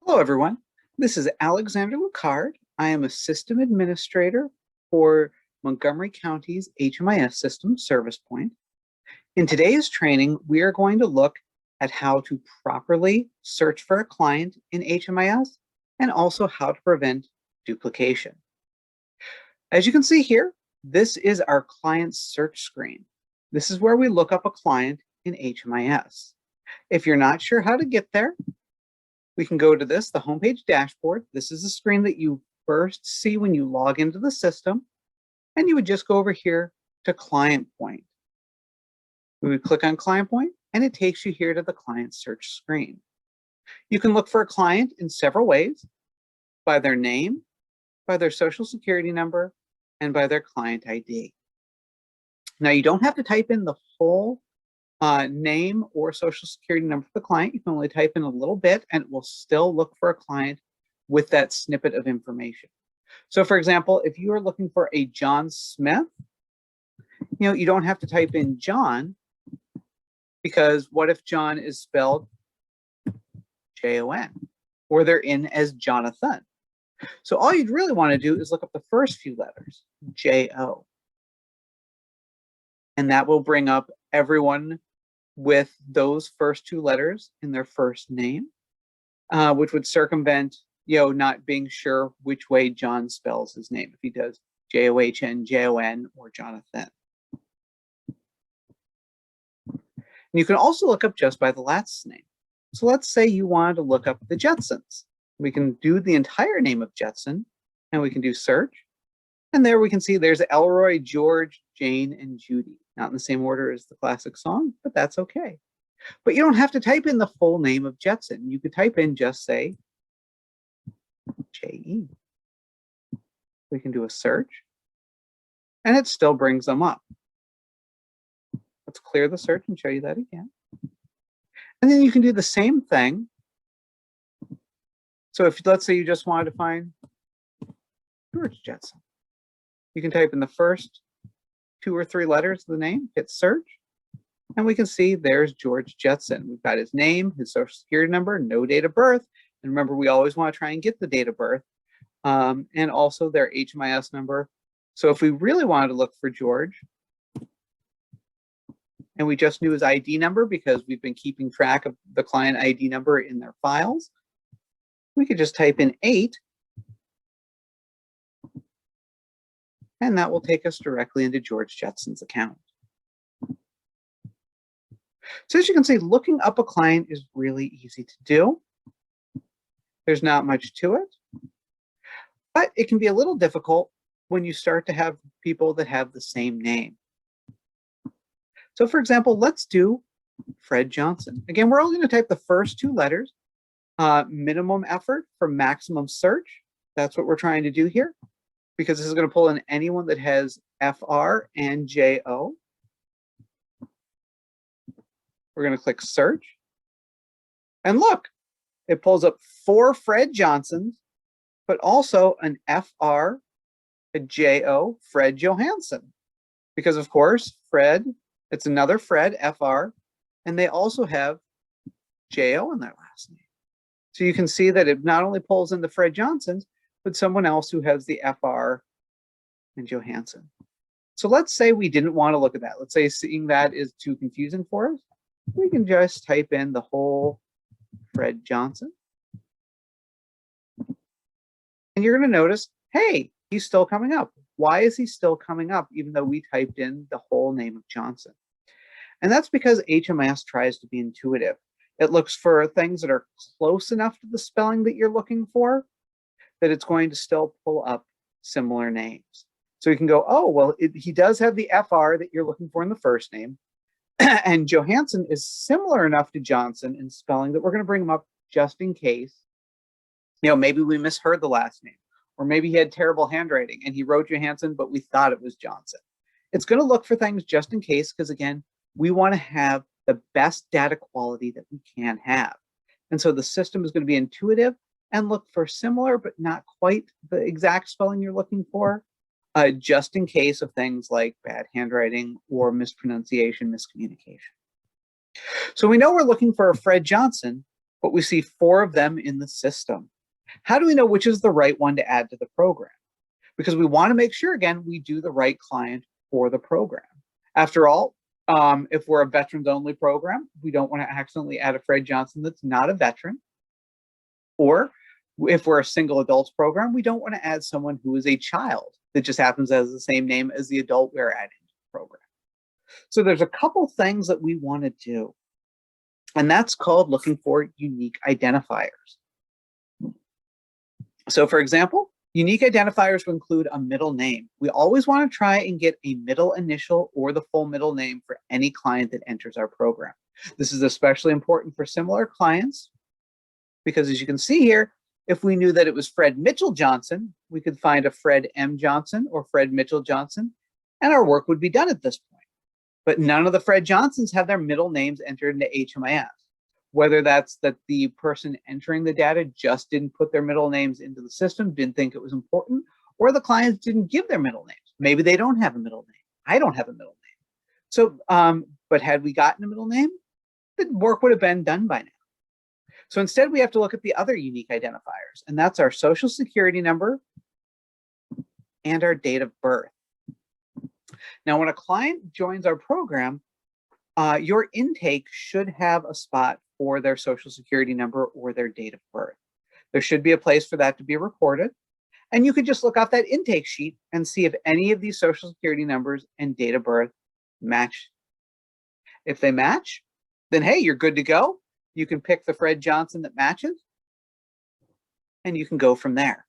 Hello, everyone. This is Alexander Lucard. I am a system administrator for Montgomery County's HMIS system, ServicePoint. In today's training, we are going to look at how to properly search for a client in HMIS and also how to prevent duplication. As you can see here, this is our client search screen. This is where we look up a client in HMIS. If you're not sure how to get there, we can go to the homepage dashboard. This is the screen that you first see when you log into the system. And you would just go over here to Client Point. We would click on Client Point and it takes you here to the client search screen. You can look for a client in several ways: by their name, by their social security number, and by their client ID. Now, you don't have to type in the full name or social security number for the client. You can only type in a little bit and it will still look for a client with that snippet of information. So for example, if you are looking for a John Smith, you don't have to type in John, because what if John is spelled Jon, or they're in as Jonathan? So all you'd really want to do is look up the first few letters, Jo, and that will bring up everyone with those first two letters in their first name, which would circumvent, not being sure which way John spells his name, if he does John, Jon, or Jonathan. And you can also look up just by the last name. So let's say you wanted to look up the Jetsons. We can do the entire name of Jetson, and we can do search. And there we can see there's Elroy, George, Jane, and Judy. Not in the same order as the classic song, but that's okay. But you don't have to type in the full name of Jetson. You could type in just say J-E. We can do a search, and it still brings them up. Let's clear the search and show you that again. And then you can do the same thing. So if, let's say, you just wanted to find George Jetson, you can type in the first 2 or 3 letters of the name, hit search, and we can see there's George Jetson. We've got his name, his social security number, no date of birth. And remember, we always want to try and get the date of birth, and also their HMIS number. So if we really wanted to look for George, and we just knew his ID number because we've been keeping track of the client ID number in their files, we could just type in 8, and that will take us directly into George Jetson's account. So as you can see, looking up a client is really easy to do. There's not much to it, but it can be a little difficult when you start to have people that have the same name. So for example, let's do Fred Johnson. Again, we're only going to type the first 2 letters, minimum effort for maximum search. That's what we're trying to do here, because this is going to pull in anyone that has FR and JO. We're going to click search. And look, it pulls up 4 Fred Johnsons, but also an FR, a JO, Fred Johansson. Because of course, Fred, it's another Fred, FR, and they also have JO in their last name. So you can see that it not only pulls in the Fred Johnsons, but someone else who has the FR and Johansson. So let's say we didn't want to look at that. Let's say seeing that is too confusing for us. We can just type in the whole Fred Johnson. And you're going to notice, hey, he's still coming up. Why is he still coming up, even though we typed in the whole name of Johnson? And that's because HMIS tries to be intuitive. It looks for things that are close enough to the spelling that you're looking for that it's going to still pull up similar names. So you can go, oh, well, he does have the FR that you're looking for in the first name. And Johansson is similar enough to Johnson in spelling that we're going to bring him up just in case. Maybe we misheard the last name, or maybe he had terrible handwriting and he wrote Johansson, but we thought it was Johnson. It's going to look for things just in case, because again, we want to have the best data quality that we can have. And so the system is going to be intuitive and look for similar, but not quite the exact spelling you're looking for, just in case of things like bad handwriting or mispronunciation, miscommunication. So we know we're looking for a Fred Johnson, but we see 4 of them in the system. How do we know which is the right one to add to the program? Because we want to make sure, again, we do the right client for the program. After all, if we're a veterans only program, we don't want to accidentally add a Fred Johnson that's not a veteran. Or if we're a single adults program, we don't want to add someone who is a child that just happens to have the same name as the adult we're adding to the program. So there's a couple things that we want to do, and that's called looking for unique identifiers. So for example, unique identifiers will include a middle name. We always want to try and get a middle initial or the full middle name for any client that enters our program. This is especially important for similar clients because, as you can see here, if we knew that it was Fred Mitchell Johnson, we could find a Fred M. Johnson or Fred Mitchell Johnson, and our work would be done at this point. But none of the Fred Johnsons have their middle names entered into HMIS. Whether that's that the person entering the data just didn't put their middle names into the system, didn't think it was important, or the clients didn't give their middle names. Maybe they don't have a middle name. I don't have a middle name. So, but had we gotten a middle name, the work would have been done by now. So instead, we have to look at the other unique identifiers, and that's our social security number and our date of birth. Now, when a client joins our program, your intake should have a spot for their social security number or their date of birth. There should be a place for that to be recorded. And you could just look off that intake sheet and see if any of these social security numbers and date of birth match. If they match, then hey, you're good to go. You can pick the Fred Johnson that matches, and you can go from there.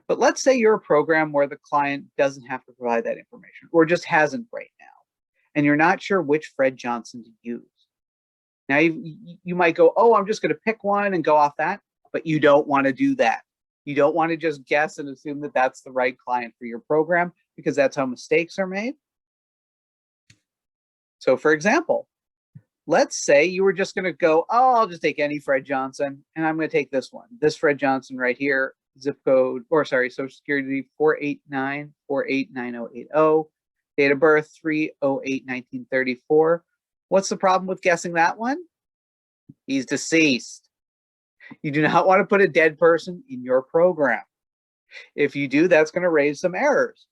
But let's say you're a program where the client doesn't have to provide that information or just hasn't right now, and you're not sure which Fred Johnson to use. Now, you might go, oh, I'm just going to pick one and go off that, but you don't want to do that. You don't want to just guess and assume that that's the right client for your program, because that's how mistakes are made. So for example, let's say you were just going to go, oh, I'll just take any Fred Johnson, and I'm going to take this one. This Fred Johnson right here, zip code, or sorry, social security 489489080, date of birth 3/08/1934. What's the problem with guessing that one? He's deceased. You do not want to put a dead person in your program. If you do, that's going to raise some errors.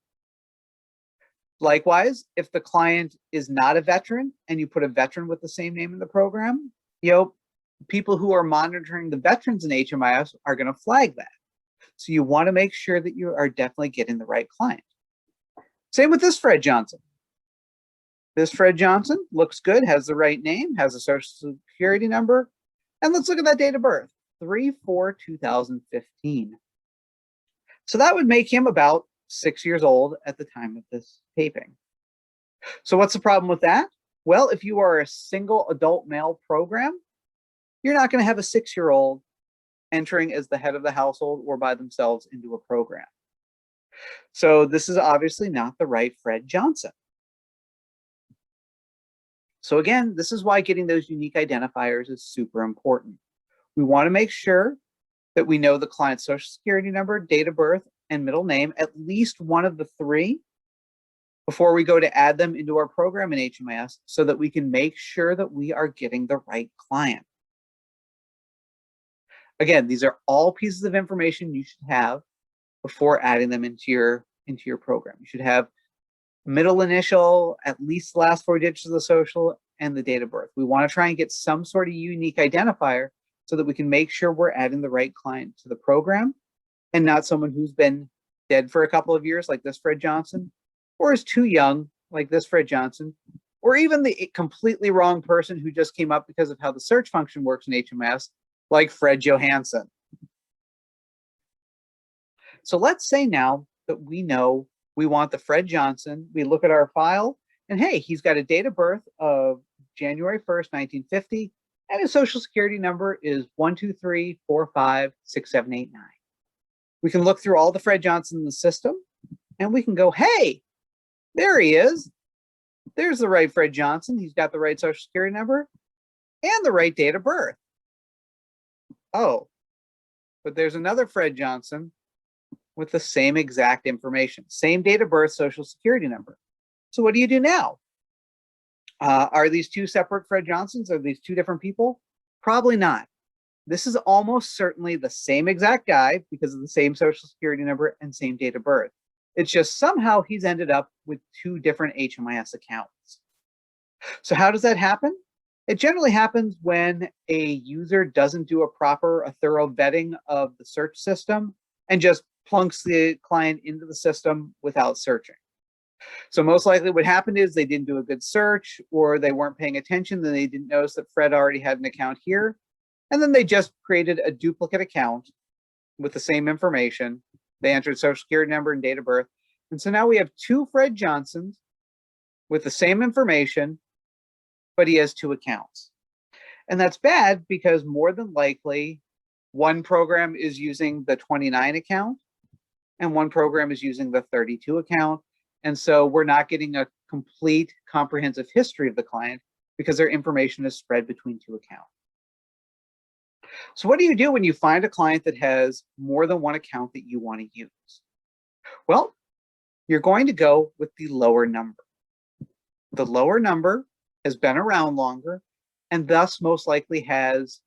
Likewise, if the client is not a veteran and you put a veteran with the same name in the program, people who are monitoring the veterans in HMIS are going to flag that. So you want to make sure that you are definitely getting the right client. Same with this Fred Johnson. This Fred Johnson looks good, has the right name, has a social security number, and let's look at that date of birth, 3/4/2015. So that would make him about 6 years old at the time of this taping. So what's the problem with that? Well, if you are a single adult male program, you're not going to have a 6-year-old entering as the head of the household or by themselves into a program. So this is obviously not the right Fred Johnson. So again, this is why getting those unique identifiers is super important. We want to make sure that we know the client's social security number, date of birth, and middle name, at least one of the 3, before we go to add them into our program in HMIS, so that we can make sure that we are getting the right client. Again, these are all pieces of information you should have before adding them into your program. You should have middle initial, at least the last 4 digits of the social, and the date of birth. We want to try and get some sort of unique identifier so that we can make sure we're adding the right client to the program and not someone who's been dead for a couple of years, like this Fred Johnson, or is too young, like this Fred Johnson, or even the completely wrong person who just came up because of how the search function works in HMS, like Fred Johansson. So let's say now that we know we want the Fred Johnson, we look at our file, and hey, he's got a date of birth of January 1st, 1950, and his social security number is 123456789. We can look through all the Fred Johnson in the system, and we can go, hey, there he is. There's the right Fred Johnson. He's got the right social security number and the right date of birth. Oh, but there's another Fred Johnson with the same exact information, same date of birth, social security number. So what do you do now? Are these 2 separate Fred Johnsons? Are these 2 different people? Probably not. this is almost certainly the same exact guy because of the same social security number and same date of birth. It's just somehow he's ended up with two different HMIS accounts. So how does that happen? It generally happens when a user doesn't do a thorough vetting of the search system and just plunks the client into the system without searching. So most likely what happened is they didn't do a good search, or they weren't paying attention, then they didn't notice that Fred already had an account here. And then they just created a duplicate account with the same information. They entered social security number and date of birth. And so now we have two Fred Johnsons with the same information, but he has two accounts. And that's bad because more than likely one program is using the 29 account and one program is using the 32 account. And so we're not getting a complete comprehensive history of the client because their information is spread between two accounts. So what do you do when you find a client that has more than one account that you want to use? Well, you're going to go with the lower number. The lower number has been around longer and thus most likely has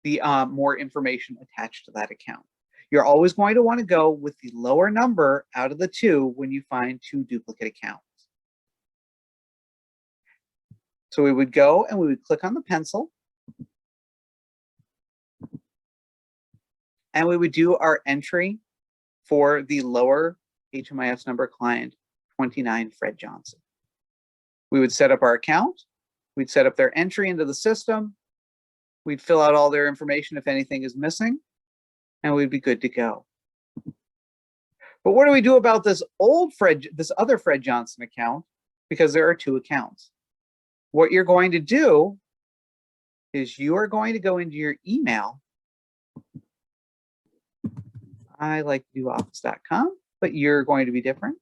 the more information attached to that account. You're always going to want to go with the lower number out of the two when you find two duplicate accounts. So we would go and we would click on the pencil and we would do our entry for the lower HMIS number client, 29 Fred Johnson. We would set up our account. We'd set up their entry into the system. We'd fill out all their information if anything is missing, and we'd be good to go. But what do we do about this other Fred Johnson account? Because there are two accounts. What you're going to do is you are going to go into your email. I like to do office.com, but you're going to be different.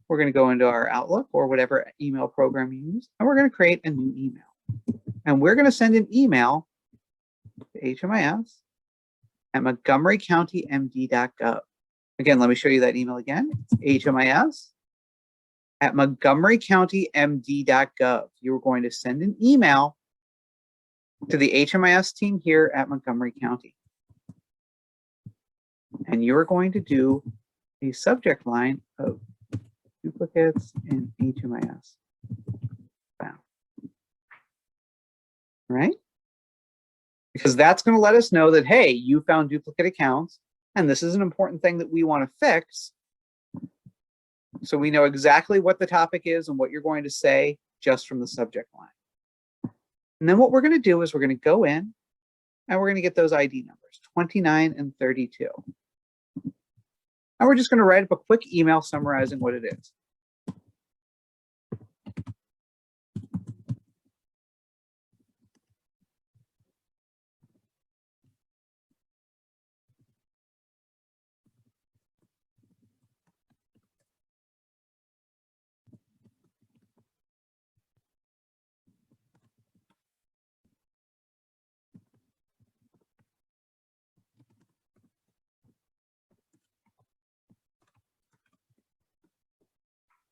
We're going to go into our Outlook or whatever email program you use, and we're going to create a new email. And we're going to send an email to HMIS at montgomerycountymd.gov. Again, let me show you that email again. It's HMIS at montgomerycountymd.gov. You're going to send an email to the HMIS team here at Montgomery County. And you're going to do a subject line of duplicates in HMIS found. Right? Because that's going to let us know that, hey, you found duplicate accounts, and this is an important thing that we want to fix. So we know exactly what the topic is and what you're going to say just from the subject line. And then what we're going to do is we're going to go in and we're going to get those ID numbers, 29 and 32. And we're just going to write up a quick email summarizing what it is.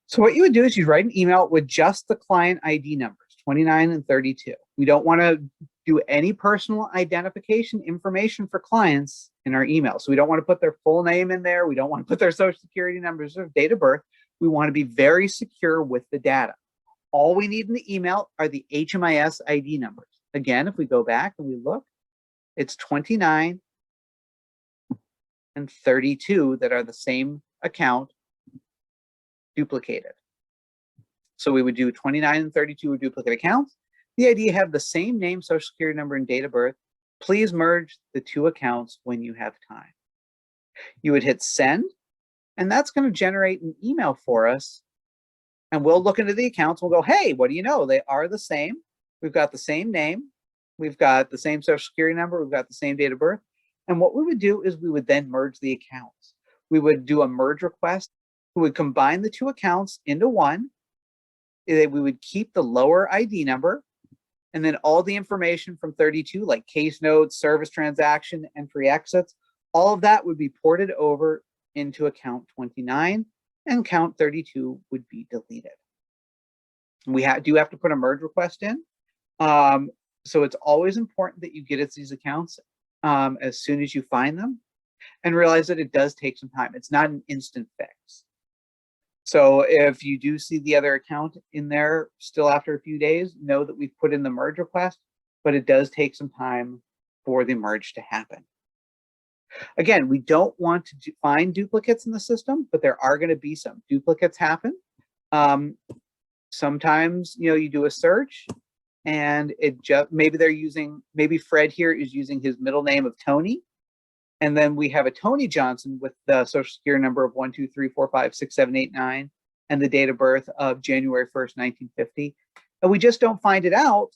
So what you would do is you write an email with just the client ID numbers, 29 and 32. We don't want to do any personal identification information for clients in our email. So we don't want to put their full name in there. We don't want to put their social security numbers or date of birth. We want to be very secure with the data. All we need in the email are the HMIS ID numbers. Again, if we go back and we look, it's 29 and 32 that are the same account duplicated. So we would do 29 and 32 are duplicate accounts. The ID have the same name, social security number, and date of birth. Please merge the two accounts when you have time. You would hit send, and that's going to generate an email for us. And we'll look into the accounts. We'll go, hey, what do you know? They are the same. We've got the same name. We've got the same social security number. We've got the same date of birth. And what we would do is we would then merge the accounts. We would do a merge request. We would combine the two accounts into one. We would keep the lower ID number, and then all the information from 32, like case notes, service transaction, entry exits, all of that would be ported over into account 29, and count 32 would be deleted. We do have to put a merge request in. So it's always important that you get at these accounts as soon as you find them, and realize that it does take some time. It's not an instant fix. So if you do see the other account in there still after a few days, know that we've put in the merge request, but it does take some time for the merge to happen. Again, we don't want to find duplicates in the system, but there are going to be some duplicates happen. Sometimes, you do a search and it just, maybe Fred here is using his middle name of Tony. And then we have a Tony Johnson with the social security number of 123456789 and the date of birth of January 1st, 1950. And we just don't find it out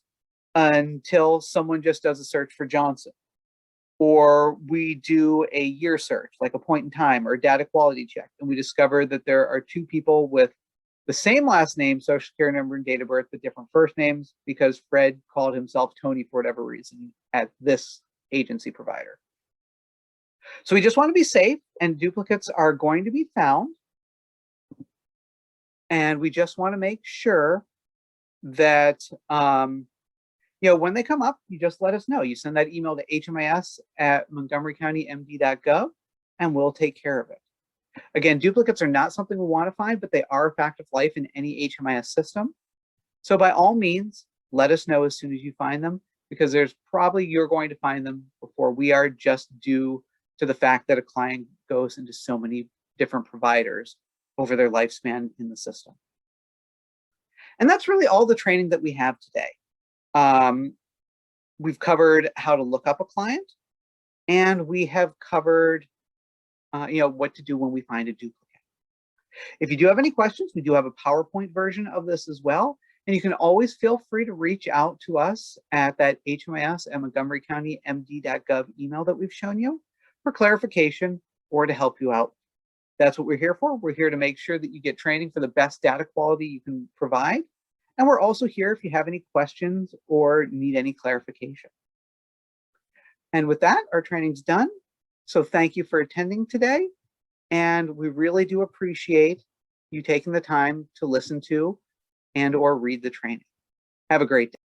until someone just does a search for Johnson. Or we do a year search, like a point in time or a data quality check, and we discover that there are two people with the same last name, social security number, and date of birth, but different first names because Fred called himself Tony for whatever reason at this agency provider. So we just want to be safe, and duplicates are going to be found. And we just want to make sure that, when they come up, you just let us know. You send that email to HMIS@montgomerycountymd.gov, and we'll take care of it. Again, duplicates are not something we want to find, but they are a fact of life in any HMIS system. So by all means, let us know as soon as you find them, because you're going to find them before we are, just due to the fact that a client goes into so many different providers over their lifespan in the system. And that's really all the training that we have today. We've covered how to look up a client, and we have covered, what to do when we find a duplicate. If you do have any questions, we do have a PowerPoint version of this as well. And you can always feel free to reach out to us at that HMIS@montgomerycountymd.gov email that we've shown you for clarification or to help you out. That's what we're here for. We're here to make sure that you get training for the best data quality you can provide. And we're also here if you have any questions or need any clarification. And with that, our training's done. So thank you for attending today. And we really do appreciate you taking the time to listen to and or read the training. Have a great day.